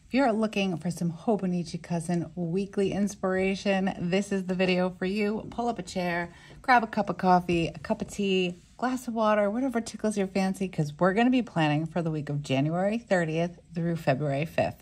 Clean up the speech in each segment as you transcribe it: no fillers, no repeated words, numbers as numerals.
If you're looking for some Hobonichi Cousin weekly inspiration, this is the video for you. Pull up a chair, grab a cup of coffee, a cup of tea, glass of water, whatever tickles your fancy, because we're going to be planning for the week of January 30th through February 5th.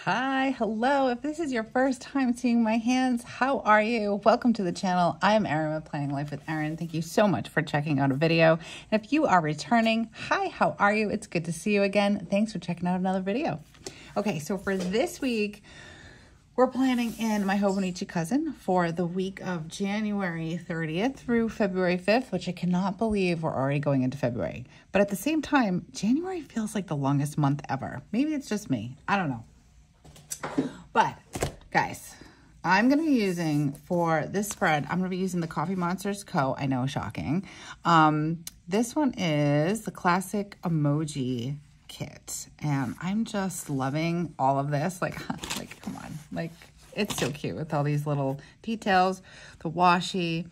Hi, hello. If this is your first time seeing my hands, how are you? Welcome to the channel. I'm Erin with Planning Life with Erin. Thank you so much for checking out a video. And if you are returning, hi, how are you? It's good to see you again. Thanks for checking out another video. Okay, so for this week, we're planning in my Hobonichi Cousin for the week of January 30th through February 5th, which I cannot believe we're already going into February. But at the same time, January feels like the longest month ever. Maybe it's just me. I don't know. But guys, I'm going to be using for this spread, I'm going to be using the Coffee Monsters Co. I know, shocking. This one is the classic emoji kit, and I'm just loving all of this. Like come on, like it's so cute with all these little details, the washi,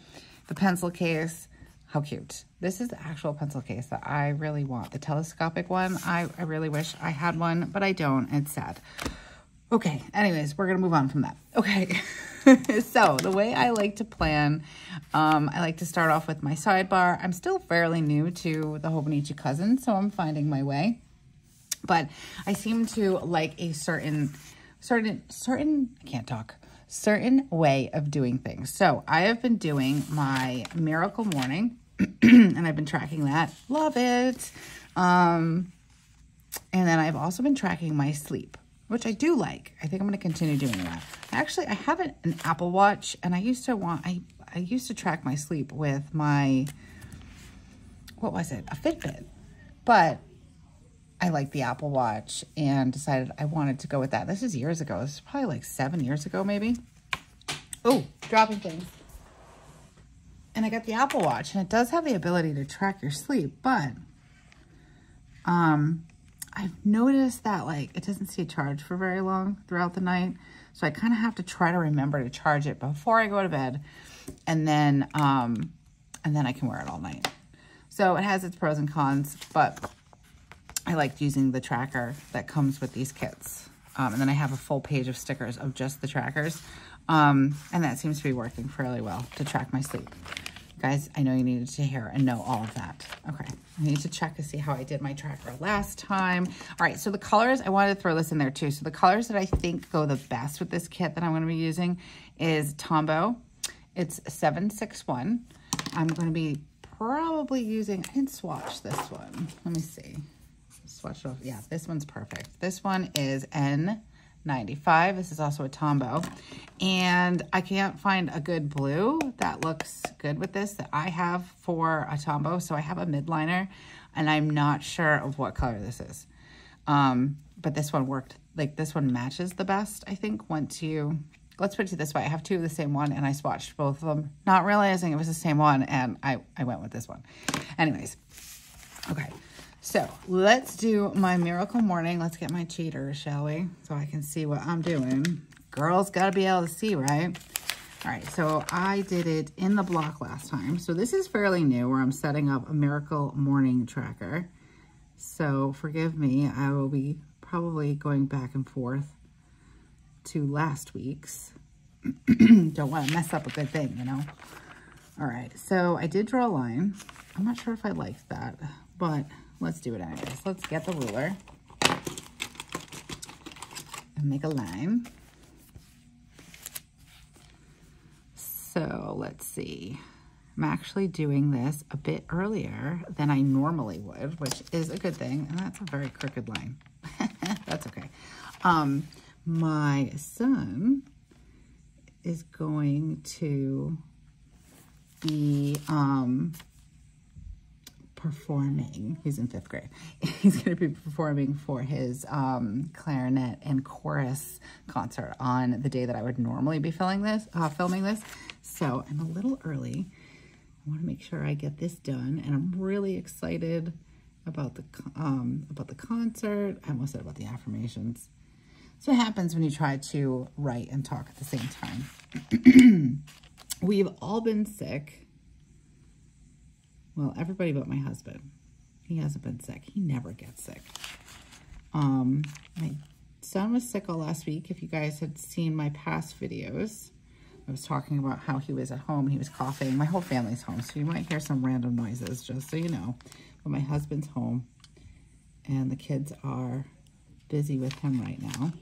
the pencil case. How cute. This is the actual pencil case that I really want, the telescopic one. I really wish I had one, but I don't. It's sad. Okay, anyways, we're going to move on from that. Okay, so the way I like to plan, I like to start off with my sidebar. I'm still fairly new to the Hobonichi Cousin, so I'm finding my way. But I seem to like a certain way of doing things. So I have been doing my Miracle Morning, and I've been tracking that. Love it. And then I've also been tracking my sleep, which I do like. I think I'm going to continue doing that. Actually, I have an Apple Watch, and I used to track my sleep with my, what was it? A Fitbit. But I like the Apple Watch and decided I wanted to go with that. This is years ago. This is probably like 7 years ago, maybe. Oh, dropping things. And I got the Apple Watch, and it does have the ability to track your sleep, but I've noticed that like it doesn't stay charged for very long throughout the night. So I kind of have to try to remember to charge it before I go to bed, and then I can wear it all night. So it has its pros and cons, but I like using the tracker that comes with these kits. And then I have a full page of stickers of just the trackers. And that seems to be working fairly well to track my sleep. Guys, I know you needed to hear and know all of that. Okay, I need to check to see how I did my tracker last time. All right, so the colors, I wanted to throw this in there too. So the colors that I think go the best with this kit that I'm gonna be using is Tombow. It's 761. I'm gonna be probably using, I didn't swatch this one. Let me see. Swatch it off. Yeah, this one's perfect. This one is N95. This is also a Tombow. And I can't find a good blue that looks good with this that I have for a Tombow. So I have a midliner, and I'm not sure of what color this is. But this one worked. Like this one matches the best, I think, once you, let's put it this way. I have two of the same one, and I swatched both of them, not realizing it was the same one, and I went with this one. Anyways, okay. So let's do my Miracle Morning. Let's get my cheater, shall we? So I can see what I'm doing. Girls got to be able to see, right? All right, so I did it in the block last time. So this is fairly new where I'm setting up a Miracle Morning tracker. So forgive me, I will be probably going back and forth to last week's. Don't want to mess up a good thing, you know? All right, so I did draw a line. I'm not sure if I liked that, but let's do it anyways. Let's get the ruler and make a line. So let's see. I'm actually doing this a bit earlier than I normally would, which is a good thing. And that's a very crooked line. That's okay. My son is going to be performing. He's in 5th grade. He's going to be performing for his clarinet and chorus concert on the day that I would normally be filming this. So I'm a little early. I want to make sure I get this done, and I'm really excited about the concert. I almost said about the affirmations. So what happens when you try to write and talk at the same time. we've all been sick. Well, everybody but my husband. He hasn't been sick. He never gets sick. My son was sick all last week. If you guys had seen my past videos, I was talking about how he was at home. He was coughing. My whole family's home, so you might hear some random noises, just so you know. But my husband's home, and the kids are busy with him right now.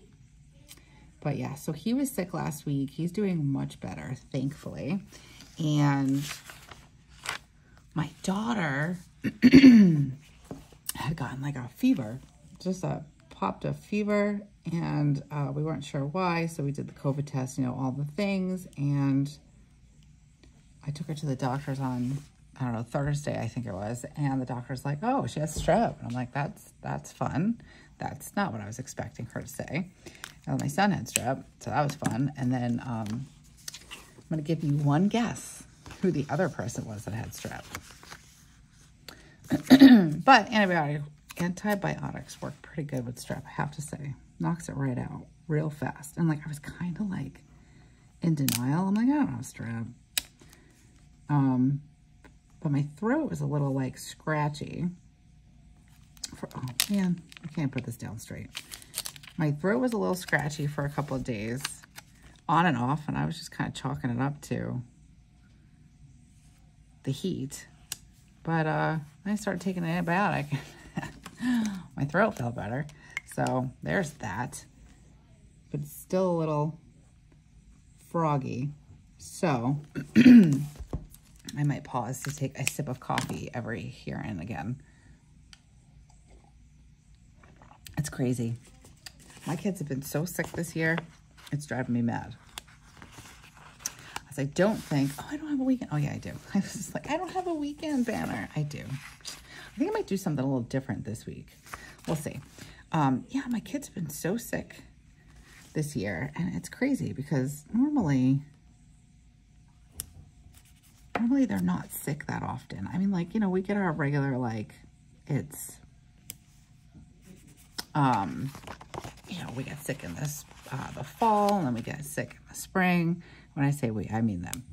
But yeah, so he was sick last week. He's doing much better, thankfully. And my daughter had gotten like a fever, just popped a fever, and we weren't sure why, so we did the COVID test, you know, all the things, and I took her to the doctor's on, I don't know, Thursday, I think it was, and the doctor's like, oh, she has strep. And I'm like, that's fun. That's not what I was expecting her to say. And my son had strep, so that was fun. And then I'm going to give you one guess who the other person was that had strep. But antibiotics work pretty good with strep, I have to say. Knocks it right out real fast. And like, I was kind of like in denial. I'm like, I don't have strep. But my throat was a little like scratchy. Oh man, I can't put this down straight. My throat was a little scratchy for a couple of days, on and off, and I was just kind of chalking it up to the heat. But I started taking an antibiotic. My throat felt better. So there's that. But it's still a little froggy. So I might pause to take a sip of coffee every here and again. It's crazy. My kids have been so sick this year. It's driving me mad. As I don't think, oh, I don't have a weekend. Oh yeah, I do. I was just like, I don't have a weekend banner. I do. I think I might do something a little different this week. We'll see. Yeah, my kids have been so sick this year, and it's crazy because normally they're not sick that often. I mean, like, you know, we get our regular, like, it's, you know, we get sick in this, the fall, and then we get sick in the spring. When I say we, I mean them.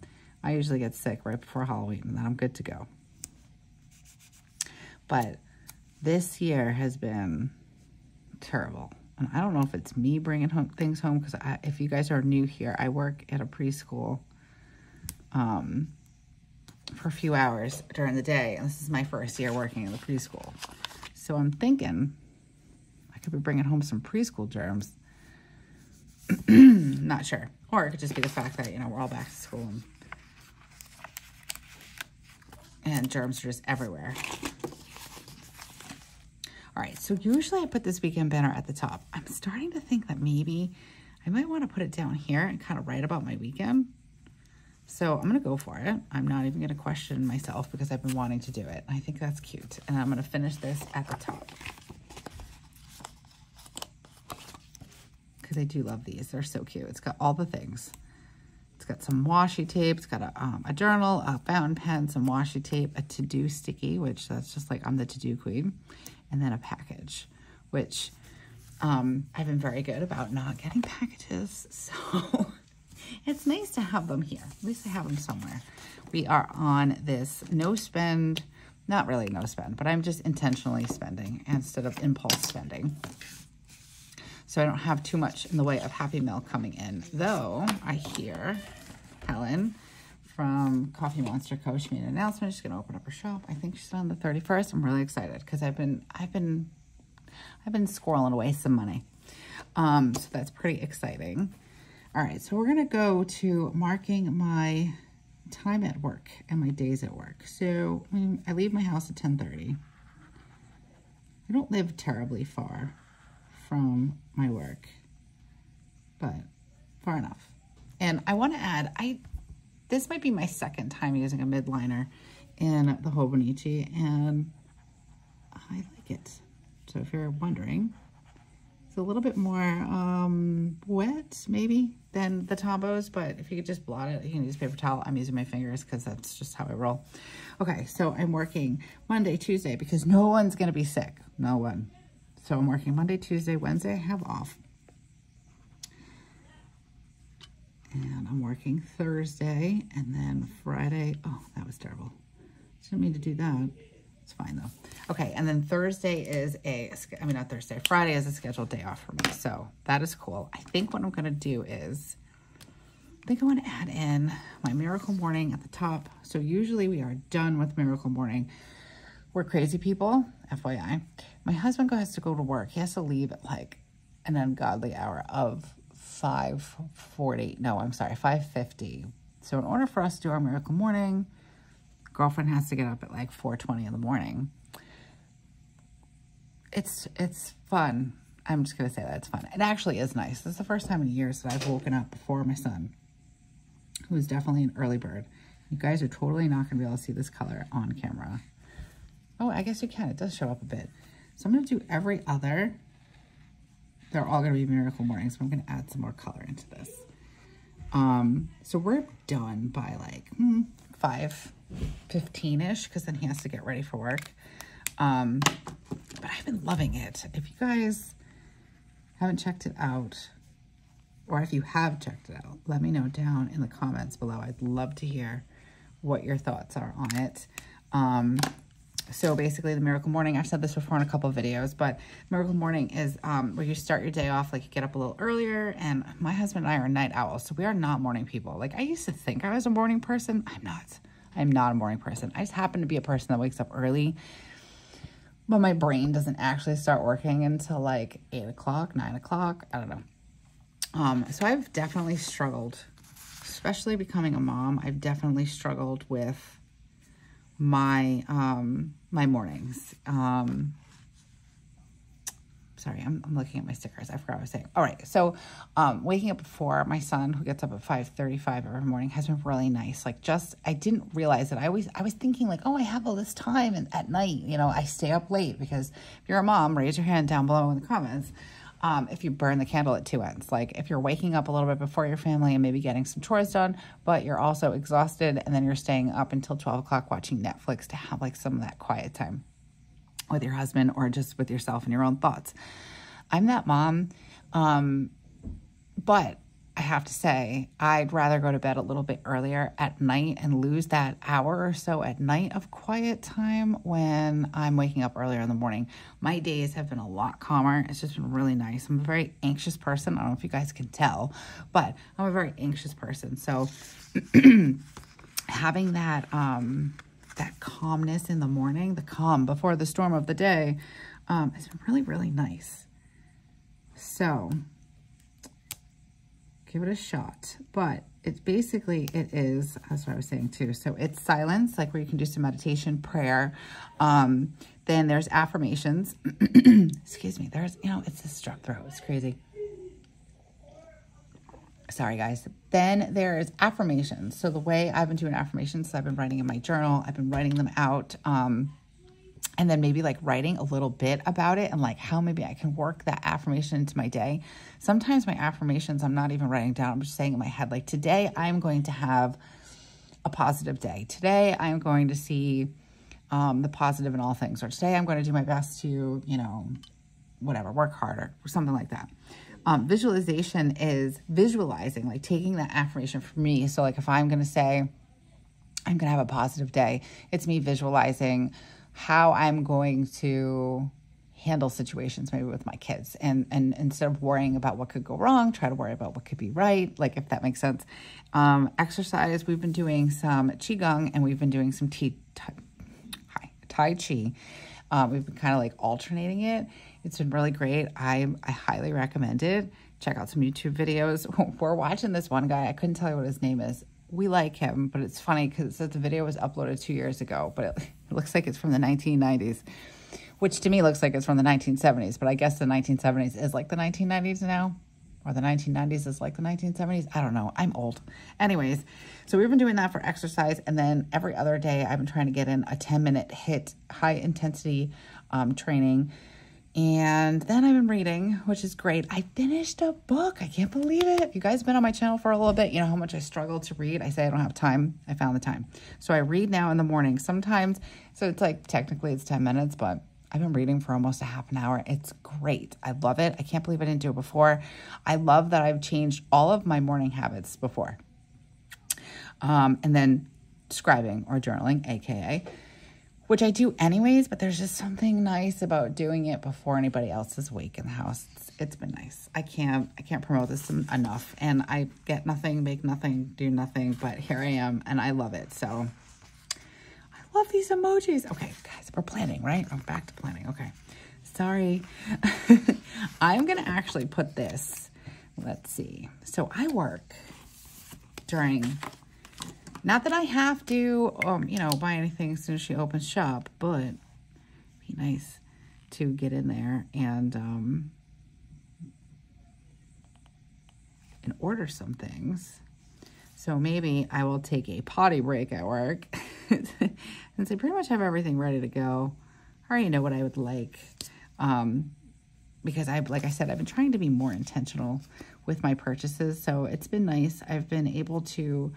I usually get sick right before Halloween, and then I'm good to go. But this year has been terrible. And I don't know if it's me bringing things home, because if you guys are new here, I work at a preschool for a few hours during the day. And this is my first year working in the preschool. So I'm thinking I could be bringing home some preschool germs. Not sure. Or it could just be the fact that, you know, we're all back to school and germs are just everywhere. All right, so usually I put this weekend banner at the top. I'm starting to think that maybe I might want to put it down here and kind of write about my weekend. So I'm going to go for it. I'm not even going to question myself because I've been wanting to do it. I think that's cute. And I'm going to finish this at the top, because I do love these. They're so cute. It's got all the things. It's got some washi tape. It's got a journal, a fountain pen, some washi tape, a to-do sticky, which that's just like I'm the to-do queen, and then a package, which I've been very good about not getting packages. So it's nice to have them here. At least I have them somewhere. We are on this no spend, not really no spend, but I'm just intentionally spending instead of impulse spending. So I don't have too much in the way of Happy Meal coming in. Though I hear Helen from Coffee Monster Coach made an announcement. She's going to open up her shop. I think she's on the 31st. I'm really excited because I've been squirreling away some money. So that's pretty exciting. All right, so we're going to go to marking my time at work and my days at work. So I leave my house at 10:30. I don't live terribly far from my work, but far enough. And I want to add, this might be my second time using a midliner in the Hobonichi, and I like it. So if you're wondering, it's a little bit more wet maybe than the Tombos, but if you could just blot it, you can use paper towel. I'm using my fingers because that's just how I roll. Okay, so I'm working Monday, Tuesday, because no one's going to be sick. No one. So I'm working Monday, Tuesday, Wednesday I have off. And I'm working Thursday, and then Friday. Oh, that was terrible. Didn't mean to do that. It's fine though. Okay, and then Thursday is not Thursday. Friday is a scheduled day off for me. So that is cool. I think what I'm going to do is, I think I want to add in my Miracle Morning at the top. So usually we are done with Miracle Morning. We're crazy people, FYI. My husband has to go to work. He has to leave at like an ungodly hour of 5:50. So in order for us to do our Miracle Morning, girlfriend has to get up at like 4:20 in the morning. It's fun. I'm just going to say that it's fun. It actually is nice. This is the first time in years that I've woken up before my son, who is definitely an early bird. You guys are totally not going to be able to see this color on camera. Oh, I guess you can. It does show up a bit. So I'm going to do every other. They're all going to be Miracle Mornings, so I'm going to add some more color into this. So we're done by like 5:15-ish, because then he has to get ready for work. But I've been loving it. If you guys haven't checked it out, or if you have checked it out, let me know down in the comments below. I'd love to hear what your thoughts are on it. So basically the Miracle Morning, I've said this before in a couple of videos, but Miracle Morning is where you start your day off, like you get up a little earlier, and my husband and I are night owls, so we are not morning people. Like, I used to think I was a morning person. I'm not. I'm not a morning person. I just happen to be a person that wakes up early, but my brain doesn't actually start working until like 8 o'clock, 9 o'clock. I don't know. So I've definitely struggled, especially becoming a mom. I've definitely struggled with my my mornings. Sorry, I'm looking at my stickers. I forgot what I was saying. All right, so waking up before my son, who gets up at 5:35 every morning, has been really nice. Like, just, I didn't realize it. I was thinking like, oh, I have all this time, and at night, you know, I stay up late, because if you're a mom, raise your hand down below in the comments. If you burn the candle at two ends, like if you're waking up a little bit before your family and maybe getting some chores done, but you're also exhausted, and then you're staying up until 12 o'clock watching Netflix to have like some of that quiet time with your husband, or just with yourself and your own thoughts. I'm that mom, but I have to say, I'd rather go to bed a little bit earlier at night and lose that hour or so at night of quiet time when I'm waking up earlier in the morning. My days have been a lot calmer. It's just been really nice. I'm a very anxious person. I don't know if you guys can tell, but I'm a very anxious person. So having that, that calmness in the morning, the calm before the storm of the day, has been really, really nice. So give it a shot. But it's basically, it is, that's what I was saying too. So it's silence, like where you can do some meditation, prayer. Then there's affirmations. Excuse me. There's, you know, it's a strep throat. It's crazy. Sorry, guys. Then there's affirmations. So the way I've been doing affirmations, I've been writing in my journal. I've been writing them out. And then maybe like writing a little bit about it and like how maybe I can work that affirmation into my day. Sometimes my affirmations, I'm not even writing down. I'm just saying in my head, like, today I'm going to have a positive day. Today I'm going to see the positive in all things. Or today I'm going to do my best to, you know, whatever, work harder or something like that. Visualization is visualizing, like taking that affirmation for me. So like if I'm going to say, I'm going to have a positive day, it's me visualizing how I'm going to handle situations maybe with my kids. And instead of worrying about what could go wrong, try to worry about what could be right, like if that makes sense. Exercise, we've been doing some Qigong, and we've been doing some Tai Chi. We've been kind of like alternating it. It's been really great. I highly recommend it. Check out some YouTube videos. We're watching this one guy. I couldn't tell you what his name is. We like him, but it's funny because the video was uploaded 2 years ago, but it looks like it's from the 1990s, which to me looks like it's from the 1970s, but I guess the 1970s is like the 1990s now, or the 1990s is like the 1970s. I don't know. I'm old. Anyways, so we've been doing that for exercise, and then every other day I've been trying to get in a 10-minute HIIT, high intensity training. And then I've been reading, which is great. I finished a book. I can't believe it. You guys have been on my channel for a little bit. You know how much I struggle to read. I say I don't have time. I found the time. So I read now in the morning sometimes. So it's like, technically it's 10 minutes, but I've been reading for almost a half an hour. It's great. I love it. I can't believe I didn't do it before. I love that I've changed all of my morning habits before. And then scribing or journaling, AKA, which I do anyways, but there's just something nice about doing it before anybody else is awake in the house. It's been nice. I can't promote this enough, and I get nothing, make nothing, do nothing, but here I am, and I love it. So I love these emojis. Okay, guys, we're planning, right? I'm back to planning. Okay, sorry. I'm gonna actually put this. Let's see. So I work during. Not that I have to, you know, buy anything as soon as she opens shop, but it'd be nice to get in there and order some things. So maybe I will take a potty break at work since I pretty much have everything ready to go. I already know what I would like because like I said, I've been trying to be more intentional with my purchases. So it's been nice. I've been able to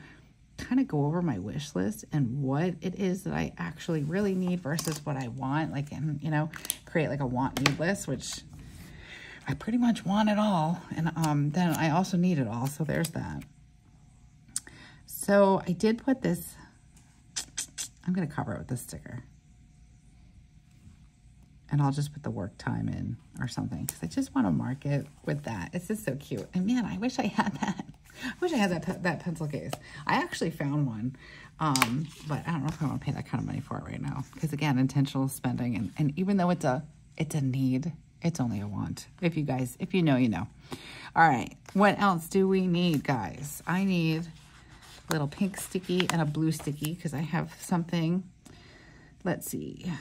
kind of go over my wish list and what it is that I actually really need versus what I want, like, and, you know, create like a want need list, which I pretty much want it all. And then I also need it all. So there's that. So I did put this, I'm going to cover it with this sticker. And I'll just put the work time in or something because I just want to mark it with that. It's just so cute. And man, I wish I had that. I wish I had that pencil case. I actually found one, but I don't know if I want to pay that kind of money for it right now. Because again, intentional spending, and even though it's a need, it's only a want. If you know, you know. All right, what else do we need, guys? I need a little pink sticky and a blue sticky because I have something. Let's see,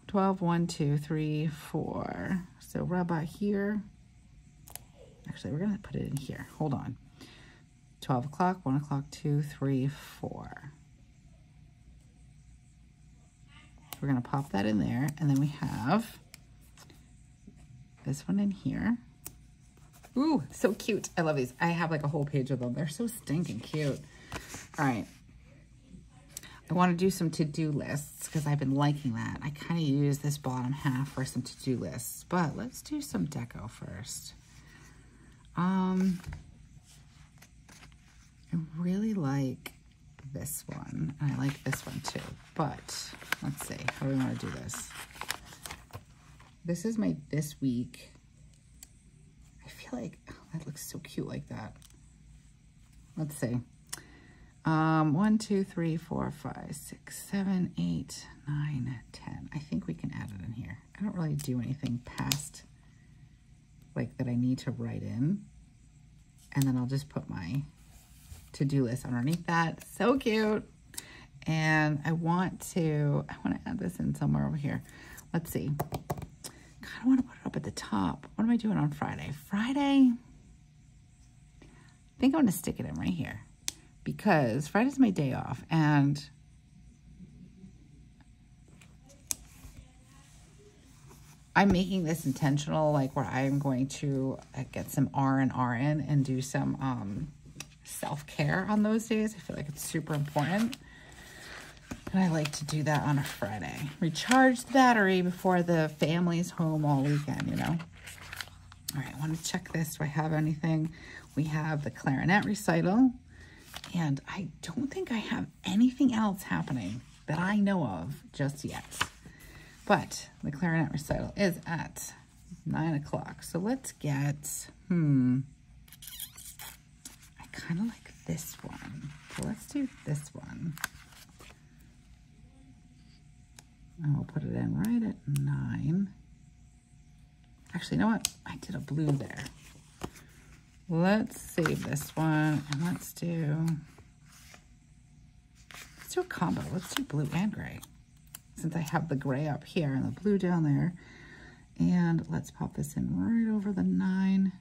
12, 1, 2, 3, 4. So rub out here. Actually, we're gonna put it in here. Hold on. 12 o'clock, 1 o'clock, 2, 3, 4. We're going to pop that in there. And then we have this one in here. Ooh, so cute. I love these. I have like a whole page of them. They're so stinking cute. All right. I want to do some to-do lists because I've been liking that. I kind of use this bottom half for some to-do lists. But let's do some deco first. I really like this one, and I like this one too, but let's see, how do we want to do this? This is my this week. I feel like, oh, that looks so cute like that. Let's see. 1, 2, 3, 4, 5, 6, 7, 8, 9, 10. I think we can add it in here. I don't really do anything past like that I need to write in. And then I'll just put my to-do list underneath that. So cute. And I want to add this in somewhere over here. Let's see. God, I want to put it up at the top. What am I doing on Friday? Friday, I think I'm going to stick it in right here because Friday's my day off, and I'm making this intentional, like where I'm going to get some R&R in and do some self-care on those days. I feel like it's super important. And I like to do that on a Friday. Recharge the battery before the family's home all weekend, you know. All right, I want to check this. Do I have anything? We have the clarinet recital. And I don't think I have anything else happening that I know of just yet. But the clarinet recital is at 9 o'clock. So let's get, I kind of like this one. So let's do this one. And we'll put it in right at 9. Actually, you know what? I did a blue there. Let's save this one and let's do a combo. Let's do blue and gray. Since I have the gray up here and the blue down there. And let's pop this in right over the 9.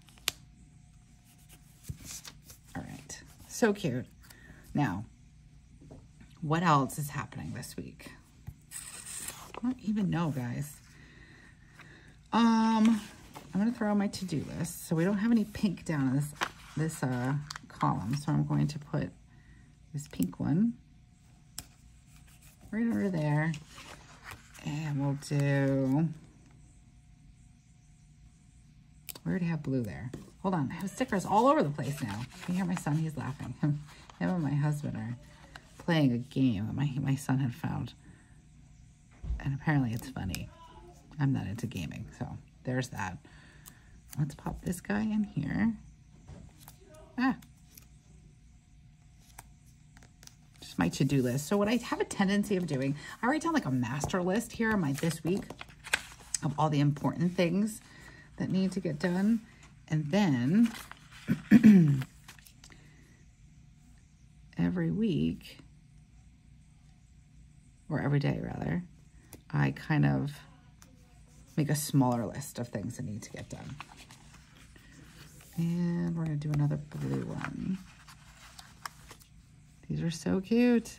All right, so cute. Now, what else is happening this week? I don't even know, guys. I'm gonna throw my to-do list. So we don't have any pink down in this column. So I'm going to put this pink one right over there. And we'll do, we already have blue there. Hold on, I have stickers all over the place now. Can you hear my son? He's laughing. Him and my husband are playing a game that my son had found. And apparently it's funny. I'm not into gaming, so there's that. Let's pop this guy in here. Ah. Just my to-do list. So what I have a tendency of doing, I write down like a master list here on my this week of all the important things that need to get done. And then every week, or every day rather, I kind of make a smaller list of things that need to get done. And we're going to do another blue one. These are so cute.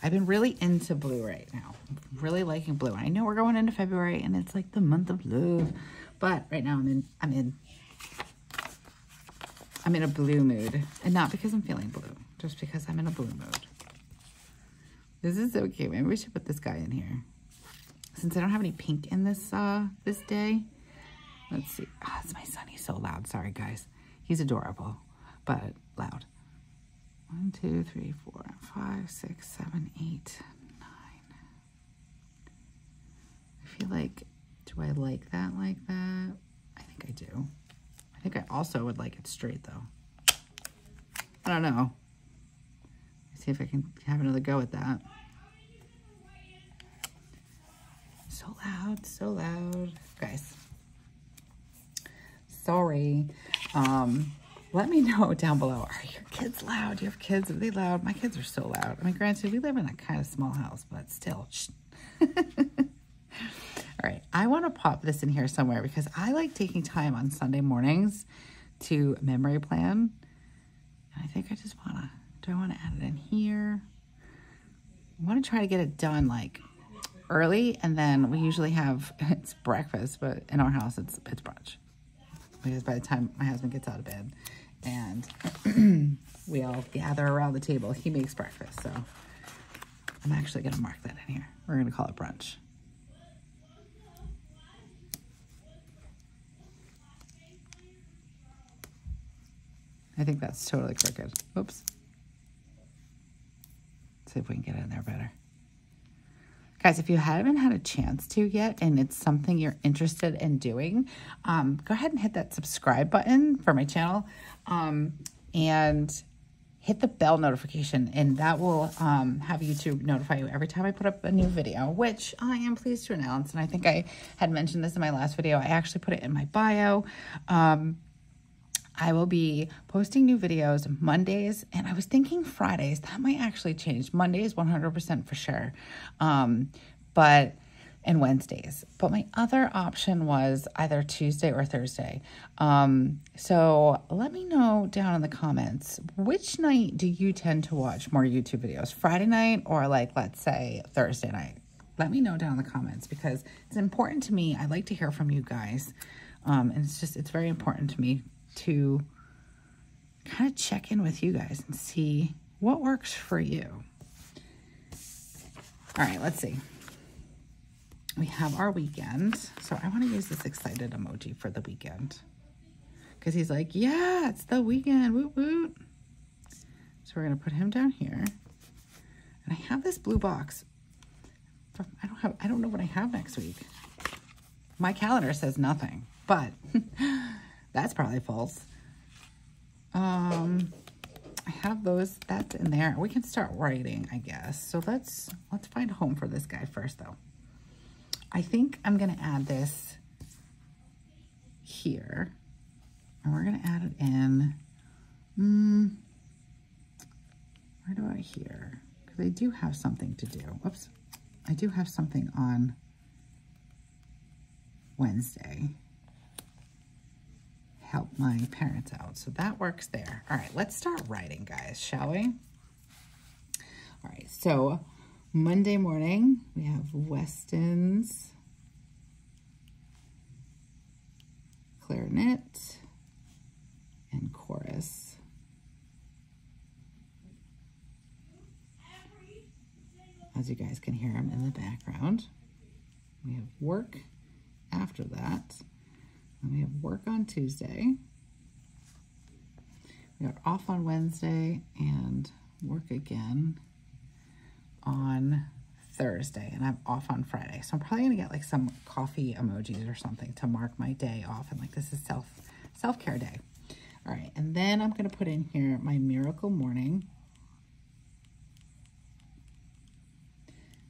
I've been really into blue right now. I'm really liking blue. I know we're going into February and it's like the month of love, but right now I'm in a blue mood, and not because I'm feeling blue, just because I'm in a blue mood. This is so cute. Maybe we should put this guy in here. Since I don't have any pink in this this day. Let's see. Oh, it's my son. He's so loud. Sorry, guys. He's adorable, but loud. 1, 2, 3, 4, 5, 6, 7, 8, 9. I feel like, do I like that like that? I think I do. I think I also would like it straight, though. I don't know. See if I can have another go at that. So loud, so loud. Guys, sorry. Let me know down below. Are your kids loud? Do you have kids? Are they loud? My kids are so loud. I mean, granted, we live in a kind of small house, but still. All right, I want to pop this in here somewhere because I like taking time on Sunday mornings to memory plan. And I think I just want to, do I want to add it in here? I want to try to get it done like early, and then we usually have, it's breakfast, but in our house it's brunch. Because by the time my husband gets out of bed and we all gather around the table, he makes breakfast. So I'm actually going to mark that in here. We're going to call it brunch. I think that's totally crooked. Oops. Let's see if we can get it in there better. Guys, if you haven't had a chance to yet and it's something you're interested in doing, go ahead and hit that subscribe button for my channel and hit the bell notification, and that will have YouTube notify you every time I put up a new video, which I am pleased to announce. And I think I had mentioned this in my last video. I actually put it in my bio. I will be posting new videos Mondays, and I was thinking Fridays. That might actually change. Mondays, 100% for sure, and Wednesdays. But my other option was either Tuesday or Thursday. So let me know down in the comments, which night do you tend to watch more YouTube videos? Friday night or like, let's say Thursday night? Let me know down in the comments because it's important to me. I like to hear from you guys. And it's very important to me to kind of check in with you guys and see what works for you. All right, let's see. We have our weekend. So I want to use this excited emoji for the weekend because he's like, yeah, it's the weekend, woot woot. So we're going to put him down here. And I have this blue box. I don't know what I have next week. My calendar says nothing, but that's probably false. I have those, that's in there. We can start writing, I guess. So let's find a home for this guy first, though. I think I'm going to add this here. And we're going to add it in, right about here. Because I do have something to do. Whoops. I do have something on Wednesday. Help my parents out. So that works there. All right, let's start writing, guys, shall we? All right, so Monday morning, we have Weston's clarinet and chorus. as you guys can hear them in the background. We have work after that. And we have work on Tuesday. We are off on Wednesday and work again on Thursday, and I'm off on Friday. So I'm probably gonna get like some coffee emojis or something to mark my day off, and like this is self-care day. All right, and then I'm gonna put in here my miracle morning,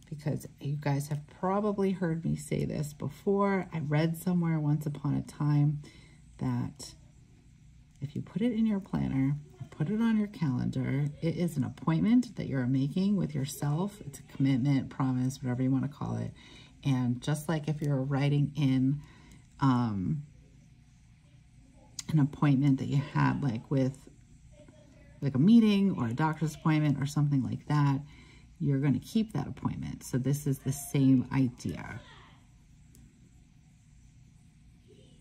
because you guys have probably heard me say this before. I read somewhere once upon a time that if you put it in your planner, put it on your calendar, it is an appointment that you're making with yourself. It's a commitment, promise, whatever you want to call it. And just like if you're writing in an appointment that you had like with like a meeting or a doctor's appointment or something like that, you're going to keep that appointment. So this is the same idea.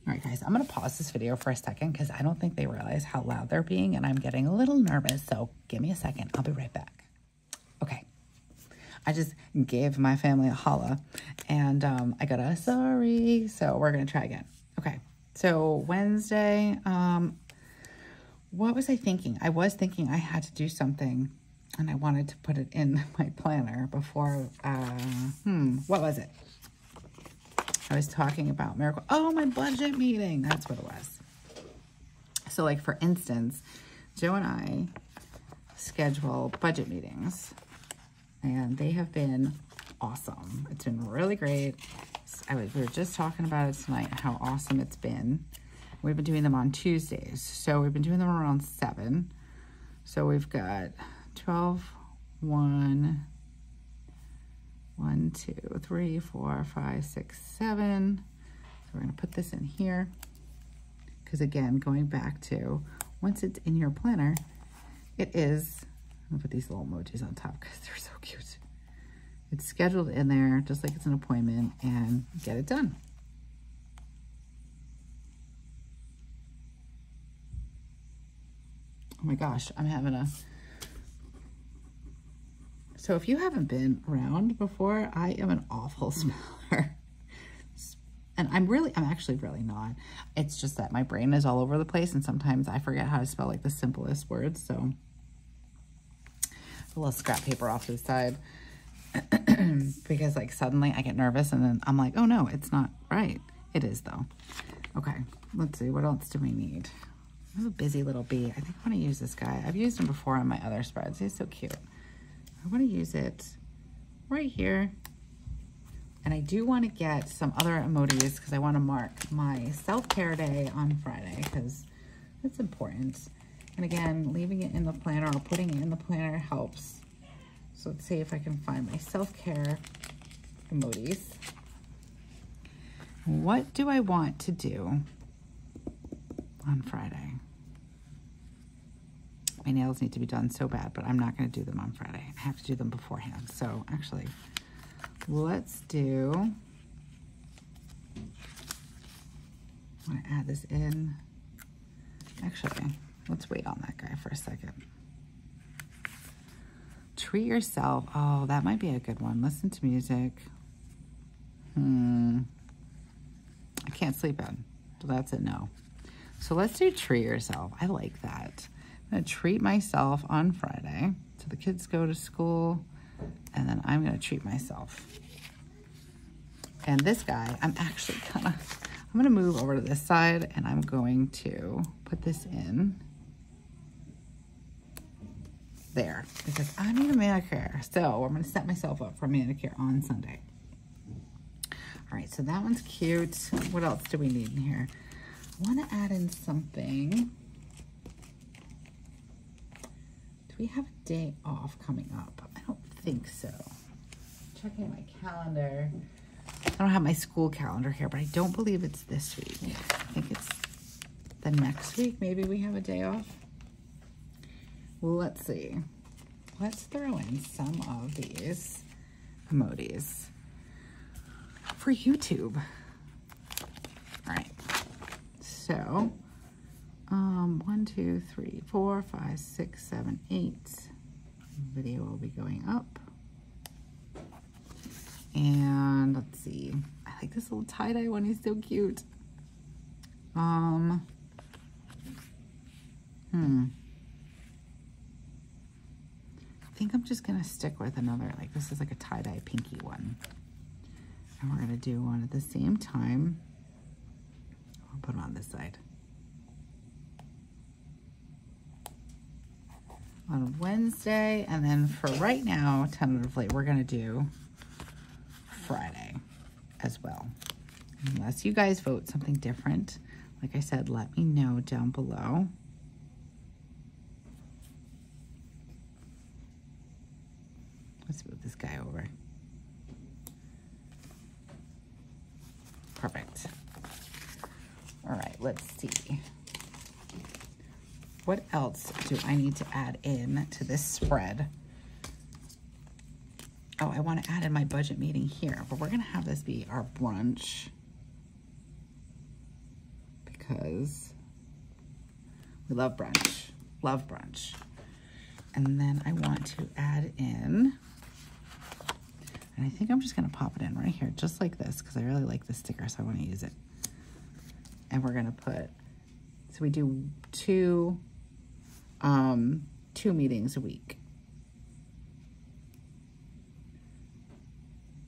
All right, guys, I'm going to pause this video for a second because I don't think they realize how loud they're being, and I'm getting a little nervous. So give me a second. I'll be right back. Okay. I just gave my family a holla, and I got a sorry. So we're going to try again. Okay. So Wednesday, what was I thinking? I was thinking I had to do something, and I wanted to put it in my planner before, what was it? I was talking about miracle. Oh, my budget meeting. That's what it was. So like, for instance, Joe and I schedule budget meetings, and they have been awesome. It's been really great. We were just talking about it tonight, how awesome it's been. We've been doing them on Tuesdays. So we've been doing them around 7. So we've got 12, 1, 2, 3, 4, 5, 6, 7. So we're going to put this in here. Because again, going back to once it's in your planner, it is, I'll put these little emojis on top because they're so cute. It's scheduled in there just like it's an appointment, and get it done. Oh my gosh, I'm having a... So if you haven't been around before, I am an awful smeller. And I'm actually really not. It's just that my brain is all over the place, and sometimes I forget how to spell like the simplest words. So a little scrap paper off to the side because like suddenly I get nervous, and then I'm like, oh no, it's not right. It is though. Okay, let's see. What else do we need? I have a busy little bee. I think I want to use this guy. I've used him before on my other spreads. He's so cute. I want to use it right here. And I do want to get some other emojis because I want to mark my self-care day on Friday because it's important. And again, leaving it in the planner or putting it in the planner helps. So let's see if I can find my self-care emojis. What do I want to do on Friday? My nails need to be done so bad, but I'm not going to do them on Friday. I have to do them beforehand. So actually, let's do, I want to add this in. Actually, let's wait on that guy for a second. Treat yourself. Oh, that might be a good one. Listen to music. I can't sleep in. So that's a no. So let's do treat yourself. I like that. I'm going to treat myself on Friday. So the kids go to school, and then I'm going to treat myself. And this guy, I'm going to move over to this side, and I'm going to put this in there because I need a manicure. So I'm going to set myself up for a manicure on Sunday. All right, so that one's cute. What else do we need in here? I want to add in something. Do we have a day off coming up? I don't think so. Checking my calendar. I don't have my school calendar here, but I don't believe it's this week. I think it's the next week. Maybe we have a day off. Well, let's see. Let's throw in some of these emojis for YouTube. All right. So, 1, 2, 3, 4, 5, 6, 7, 8. Video will be going up. And let's see. I like this little tie-dye one. He's so cute. I think I'm just gonna stick with another, like this is like a tie-dye pinky one. And we're gonna do one at the same time. I'll put them on this side. On Wednesday, and then for right now, tentatively, we're gonna do Friday as well. Unless you guys vote something different, like I said, let me know down below. Let's move this guy over. Perfect. All right, let's see. What else do I need to add in to this spread? Oh, I want to add in my budget meeting here, but we're going to have this be our brunch because we love brunch. Love brunch. And then I want to add in, and I think I'm just going to pop it in right here, just like this, because I really like this sticker, so I want to use it. And we're going to put, so we do two meetings a week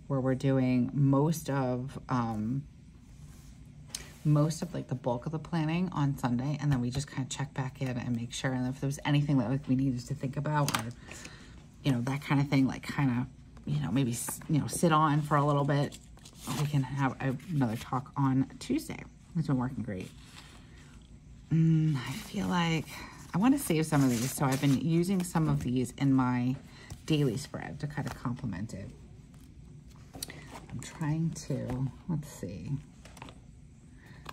where we're doing most of like the bulk of the planning on Sunday, and then we just kind of check back in and make sure, and if there was anything that we needed to think about, or you know, that kind of thing, like kind of, you know, maybe, you know, sit on for a little bit, we can have another talk on Tuesday. It's been working great. I feel like I want to save some of these, so I've been using some of these in my daily spread to kind of complement it. I'm trying to, let's see,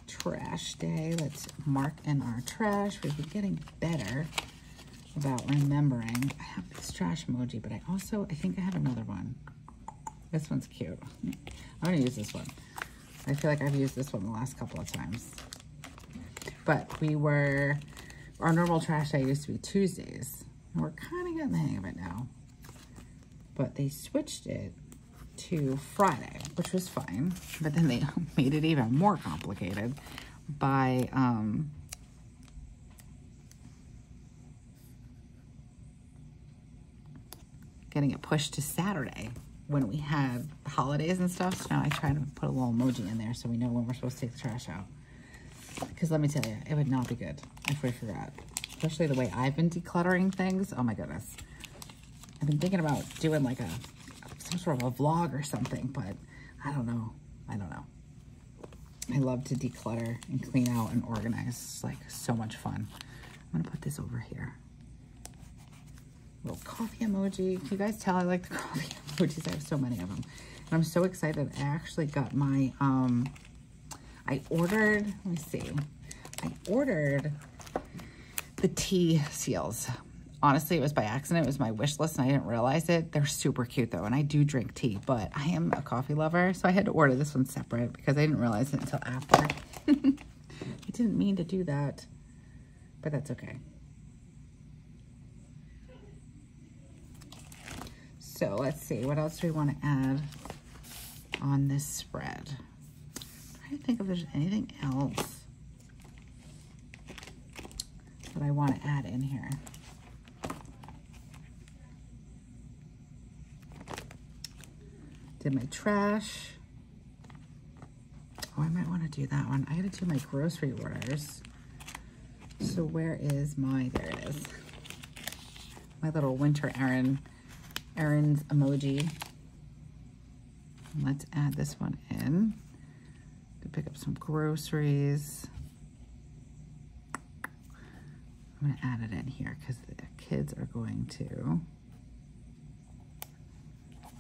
trash day. Let's mark in our trash. We've been getting better about remembering. I have this trash emoji, but I think I have another one. This one's cute. I'm gonna use this one. I feel like I've used this one the last couple of times. But our normal trash day used to be Tuesdays. And we're kind of getting the hang of it now. But they switched it to Friday, which was fine. But then they made it even more complicated by getting it pushed to Saturday when we had holidays and stuff. So now I try to put a little emoji in there so we know when we're supposed to take the trash out. Because let me tell you, it would not be good if we forgot. Especially the way I've been decluttering things. Oh my goodness. I've been thinking about doing like some sort of a vlog or something, but I don't know. I love to declutter and clean out and organize. It's like so much fun. I'm gonna put this over here. Little coffee emoji. Can you guys tell I like the coffee emojis? I have so many of them. And I'm so excited. I actually got my, I ordered the tea seals. Honestly, it was by accident. It was my wish list and I didn't realize it. They're super cute though, and I do drink tea, but I am a coffee lover, so I had to order this one separate because I didn't realize it until after. I didn't mean to do that, but that's okay. So let's see, what else do we want to add on this spread? I'm trying to think if there's anything else that I want to add in here. Did my trash. Oh, I might want to do that one. I got to do my grocery orders. So where is my, there it is. My little winter Erin's emoji. Let's add this one in to pick up some groceries. I'm going to add it in here because the kids are going to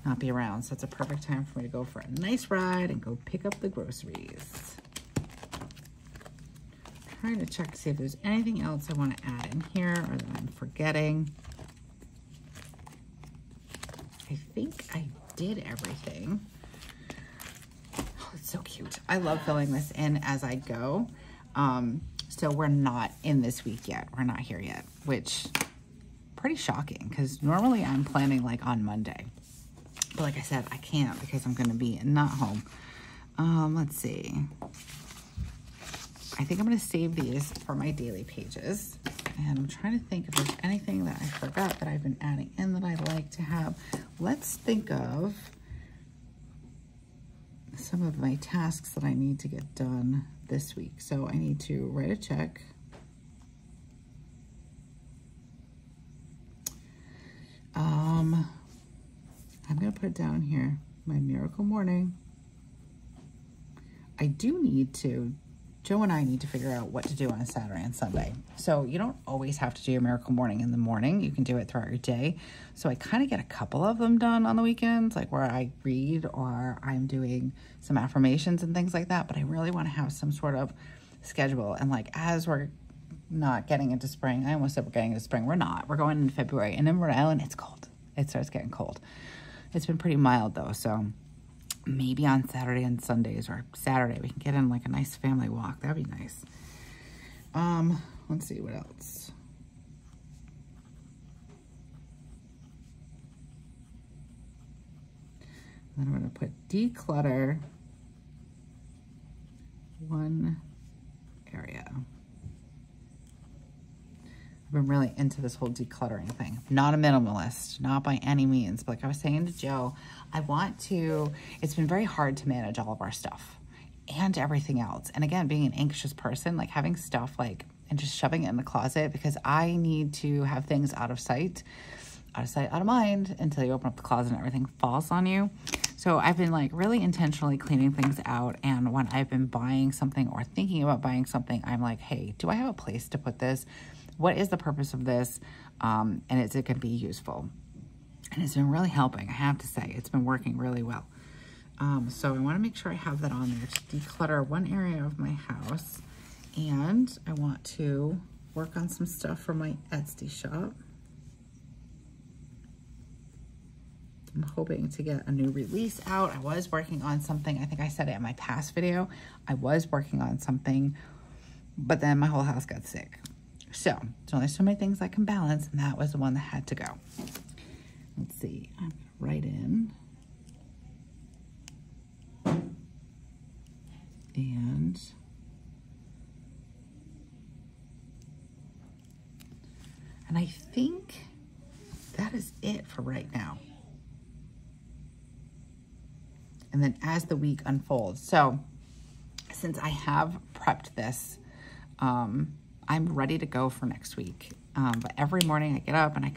not be around. So it's a perfect time for me to go for a nice ride and go pick up the groceries. Trying to check to see if there's anything else I want to add in here or that I'm forgetting. I think I did everything. Oh, it's so cute. I love filling this in as I go. So we're not in this week yet. We're not here yet, which pretty shocking because normally I'm planning like on Monday. But like I said, I can't because I'm going to be not home. Let's see. I think I'm going to save these for my daily pages. And I'm trying to think if there's anything that I forgot that I've been adding in that I'd like to have. Let's think of some of my tasks that I need to get done this week. So I need to write a check. I'm going to put it down here, my miracle morning. I do need to, Joe and I need to figure out what to do on Saturday and Sunday. So you don't always have to do your miracle morning in the morning. You can do it throughout your day. So I kind of get a couple of them done on the weekends, like where I read or I'm doing some affirmations and things like that. But I really want to have some sort of schedule. And like, as we're not getting into spring, I almost said we're getting into spring. We're not. We're going into February. And in Rhode Island, it's cold. It starts getting cold. It's been pretty mild though. So maybe on Saturday and Sundays, or Saturday, we can get in like a nice family walk. That'd be nice. Let's see what else. Then I'm going to put declutter one area. I've been really into this whole decluttering thing. Not a minimalist, not by any means. But like I was saying to Joe, I want to, it's been very hard to manage all of our stuff and everything else. And again, being an anxious person, like having stuff like, and just shoving it in the closet, because I need to have things out of sight, out of mind, until you open up the closet and everything falls on you. So I've been like really intentionally cleaning things out. And when I've been buying something or thinking about buying something, I'm like, hey, do I have a place to put this? What is the purpose of this? And is it going to be useful? And it's been really helping, I have to say. It's been working really well. So I want to make sure I have that on there to declutter one area of my house. And I want to work on some stuff for my Etsy shop. I'm hoping to get a new release out. I was working on something. I think I said it in my past video. I was working on something, but then my whole house got sick. So there's only so many things I can balance, and that was the one that had to go. Let's see, I'm gonna write in. And I think that is it for right now. And then as the week unfolds, so since I have prepped this, I'm ready to go for next week. But every morning I get up and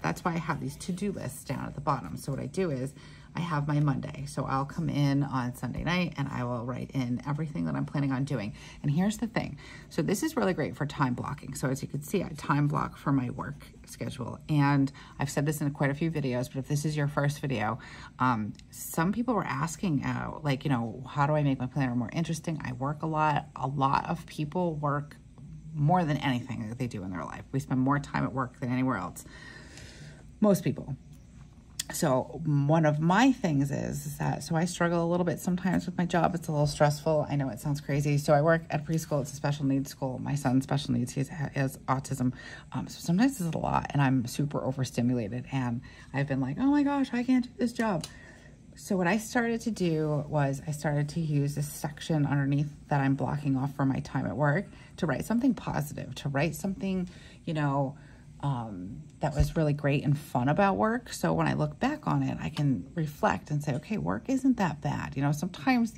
that's why I have these to-do lists down at the bottom. So what I do is I have my Monday. So I'll come in on Sunday night and I will write in everything that I'm planning on doing. And here's the thing. So this is really great for time blocking. So as you can see, I time block for my work schedule. And I've said this in quite a few videos, but if this is your first video, some people were asking, like, you know, how do I make my planner more interesting? I work a lot. A lot of people work more than anything that they do in their life. We spend more time at work than anywhere else. Most people. So one of my things is that, so I struggle a little bit sometimes with my job. It's a little stressful. I know it sounds crazy. So I work at a preschool. It's a special needs school. My son's special needs. He has autism. So sometimes it's a lot and I'm super overstimulated and I've been like, oh my gosh, I can't do this job. So what I started to do was I started to use this section underneath that I'm blocking off for my time at work to write something positive, to write something, you know, that was really great and fun about work. So when I look back on it, I can reflect and say, okay, work isn't that bad. You know, sometimes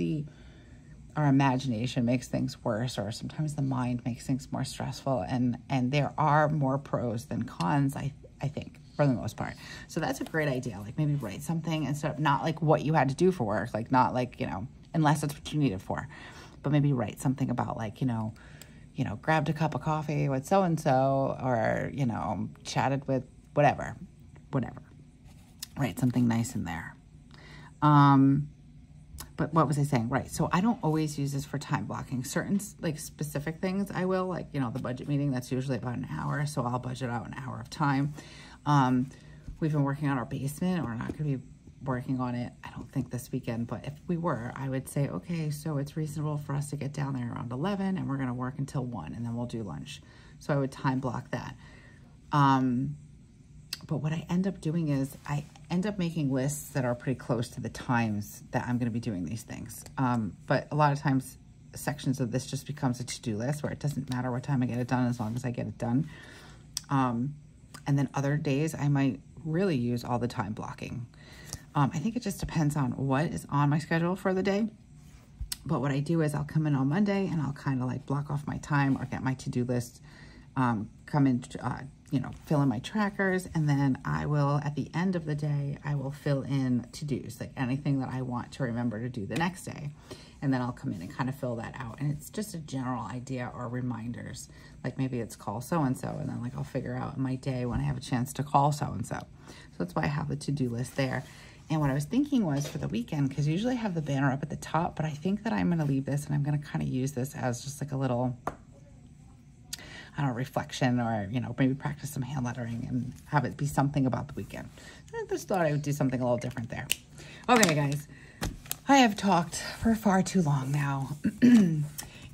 our imagination makes things worse, or sometimes the mind makes things more stressful. And there are more pros than cons, I think, for the most part. So that's a great idea. Like maybe write something instead of not like what you had to do for work, like not like, you know, unless that's what you need it for, but maybe write something about like, you know, grabbed a cup of coffee with so-and-so, or, you know, chatted with whatever. Write something nice in there. But what was I saying? Right. So I don't always use this for time blocking. Certain like specific things I will, like, you know, the budget meeting, that's usually about an hour. So I'll budget out an hour of time. We've been working on our basement. We're not going to be working on it, I don't think, this weekend, but if we were, I would say, okay, so it's reasonable for us to get down there around 11 and we're going to work until 1 and then we'll do lunch. So I would time block that. But what I end up doing is I end up making lists that are pretty close to the times that I'm going to be doing these things. But a lot of times sections of this just becomes a to-do list where it doesn't matter what time I get it done as long as I get it done. And then other days I might really use all the time blocking. I think it just depends on what is on my schedule for the day. But what I do is I'll come in on Monday and I'll kind of like block off my time or get my to-do list, come in, you know, fill in my trackers, and then I will, at the end of the day, I will fill in to-dos, like anything that I want to remember to do the next day. And then I'll come in and kind of fill that out. And it's just a general idea or reminders. Like maybe it's call so-and-so, and then like I'll figure out in my day when I have a chance to call so-and-so. So that's why I have the to-do list there. And what I was thinking was for the weekend, because usually I have the banner up at the top, but I think that I'm going to leave this and I'm going to kind of use this as just like a little, I don't know, reflection, or, you know, maybe practice some hand lettering and have it be something about the weekend. I just thought I would do something a little different there. Okay, guys, I have talked for far too long now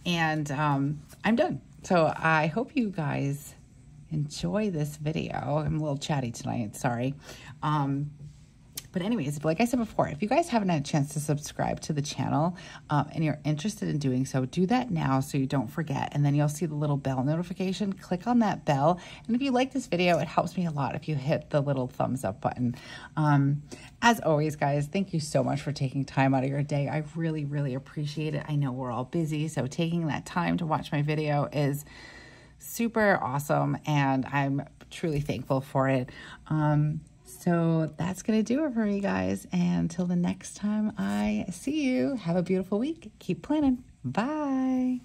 and I'm done. So I hope you guys enjoy this video. I'm a little chatty tonight, sorry. But anyways, like I said before, if you guys haven't had a chance to subscribe to the channel and you're interested in doing so, do that now so you don't forget. And then you'll see the little bell notification. Click on that bell. And if you like this video, it helps me a lot if you hit the little thumbs up button. As always, guys, thank you so much for taking time out of your day. I really, really appreciate it. I know we're all busy, so taking that time to watch my video is super awesome, and I'm truly thankful for it. So that's going to do it for me, guys. And until the next time I see you, have a beautiful week. Keep planning. Bye.